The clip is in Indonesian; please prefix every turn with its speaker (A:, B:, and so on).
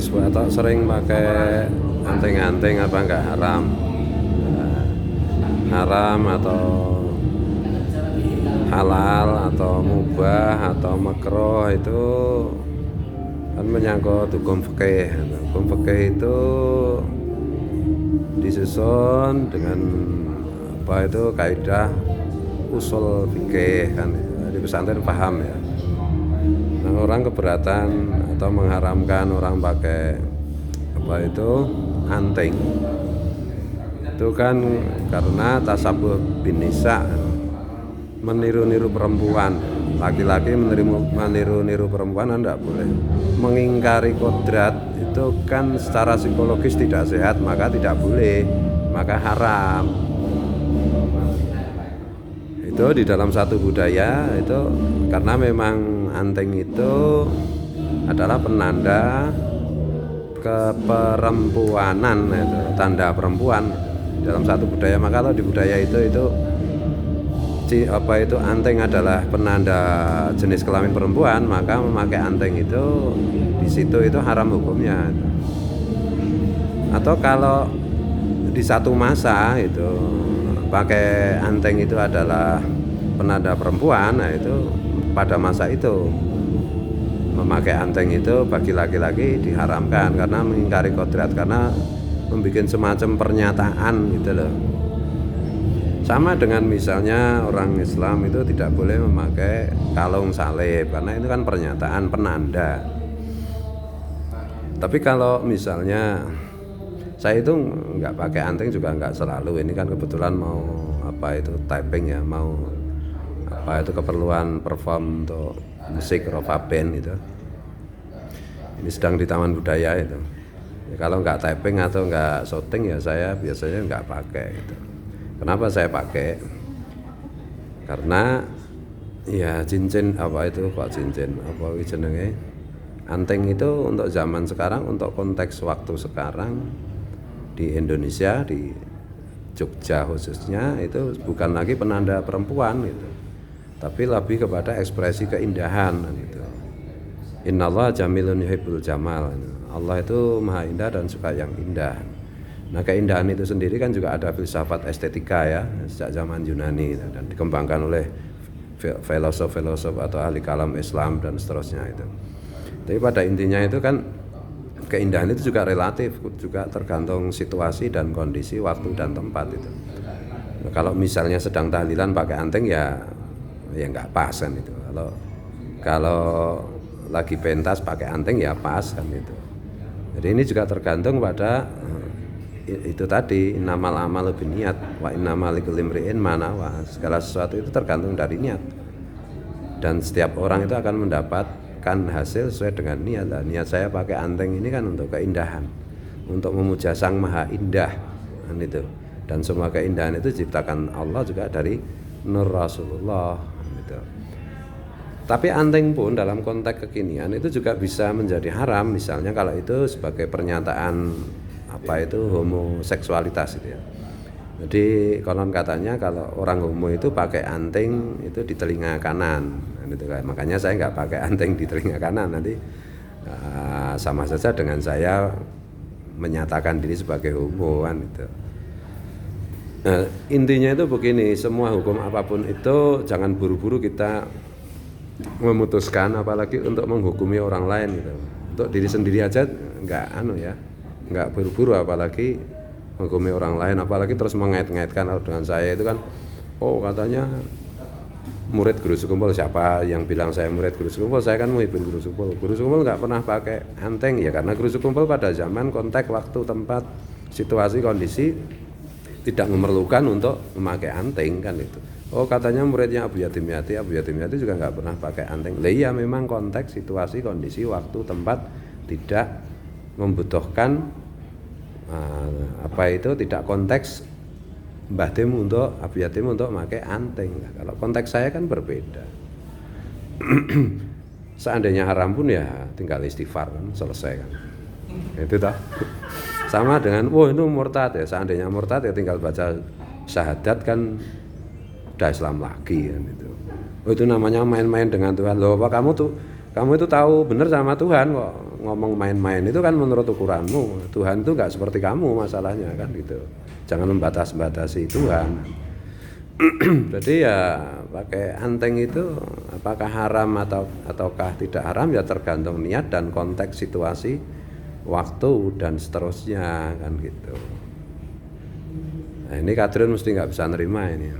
A: atau sering pakai anting-anting apa enggak haram? Haram atau halal atau mubah atau makruh itu kan menyangkut hukum fikih. Hukum fikih itu disusun dengan apa itu kaidah usul fikih kan, di pesantren paham ya. Nah, orang keberatan atau mengharamkan orang pakai apa itu anting itu kan karena tasabuh bin nisa, meniru-niru perempuan. Laki-laki meniru-niru perempuan tidak boleh. Mengingkari kodrat itu kan secara psikologis tidak sehat, maka tidak boleh, maka haram. Itu di dalam satu budaya itu karena memang anting itu adalah penanda keperempuanan, itu tanda perempuan dalam satu budaya. Maka kalau di budaya itu apa itu anting adalah penanda jenis kelamin perempuan, maka memakai anting itu di situ itu haram hukumnya. Atau kalau di satu masa itu pakai anting itu adalah penanda perempuan, nah itu pada masa itu memakai anting itu bagi laki-laki diharamkan karena mengingkari kodrat, karena membuat semacam pernyataan gitu loh. Sama dengan misalnya orang Islam itu tidak boleh memakai kalung salib karena itu kan pernyataan penanda. Tapi kalau misalnya saya itu nggak pakai anting juga nggak selalu, ini kan kebetulan mau apa itu typing ya, mau apa itu keperluan perform untuk musik Rova Band itu. Ini sedang di Taman Budaya itu. Ya, kalau nggak typing atau nggak shooting ya saya biasanya nggak pakai gitu. Kenapa saya pakai? Karena ya cincin apa itu kok cincin apa jenenge anting itu untuk zaman sekarang, untuk konteks waktu sekarang di Indonesia, di Jogja khususnya, itu bukan lagi penanda perempuan gitu, tapi lebih kepada ekspresi keindahan gitu. Innallaha jamilun yuhibbul jamal. Allah itu maha indah dan suka yang indah. Nah, keindahan itu sendiri kan juga ada filsafat estetika ya, sejak zaman Yunani dan dikembangkan oleh filosof-filosof atau ahli kalam Islam dan seterusnya itu. Tapi pada intinya itu kan keindahan itu juga relatif, juga tergantung situasi dan kondisi, waktu dan tempat itu. Nah, kalau misalnya sedang tahlilan pakai anting ya nggak pas kan itu. Kalau lagi pentas pakai anting ya pas kan itu. Jadi ini juga tergantung pada itu tadi, innamal amalu binniyat wa innamal likulli imri'in ma nawa. Segala sesuatu itu tergantung dari niat. Dan setiap orang itu akan mendapatkan hasil sesuai dengan niat. Nah, niat saya pakai anting ini kan untuk keindahan, untuk memuja Sang Maha Indah kan itu. Dan semua keindahan itu diciptakan Allah juga dari nur Rasulullah gitu. Tapi anting pun dalam konteks kekinian itu juga bisa menjadi haram, misalnya kalau itu sebagai pernyataan apa itu homoseksualitas itu ya. Jadi konon katanya kalau orang homo itu pakai anting itu di telinga kanan gitu kan. Makanya saya nggak pakai anting di telinga kanan, nanti sama saja dengan saya menyatakan diri sebagai homo kan itu. Intinya itu begini, semua hukum apapun itu jangan buru-buru kita memutuskan, apalagi untuk menghukumi orang lain gitu. Untuk diri sendiri aja nggak buru-buru, apalagi menghukumi orang lain, apalagi terus mengait-ngaitkan dengan saya itu kan, oh katanya murid Guru Sekumpul. Siapa yang bilang saya murid Guru Sekumpul? Saya kan muhibin Guru Sekumpul. Guru Sekumpul nggak pernah pakai anting ya karena Guru Sekumpul pada zaman, konteks, waktu, tempat, situasi, kondisi tidak memerlukan untuk memakai anting kan itu. Oh katanya muridnya Abu Yatim Yati juga nggak pernah pakai anting. Lah iya, memang konteks, situasi, kondisi, waktu, tempat tidak membutuhkan tidak konteks Mbah Tim untuk Abu Yatim untuk memakai anting. Nah, kalau konteks saya kan berbeda. Seandainya haram pun ya tinggal istighfar kan, selesai kan. Itu toh. Sama dengan itu murtad ya, seandainya murtad ya tinggal baca syahadat kan udah Islam lagi kan itu. Itu namanya main-main dengan Tuhan. Loh, apa kamu itu tahu benar sama Tuhan kok ngomong main-main itu kan menurut ukuranmu. Tuhan itu nggak seperti kamu masalahnya kan gitu. Jangan membatas-batasi Tuhan. Jadi ya pakai anteng itu apakah haram ataukah tidak haram ya tergantung niat dan konteks situasi, waktu dan seterusnya kan gitu. Nah ini Katrin mesti nggak bisa nerima ini.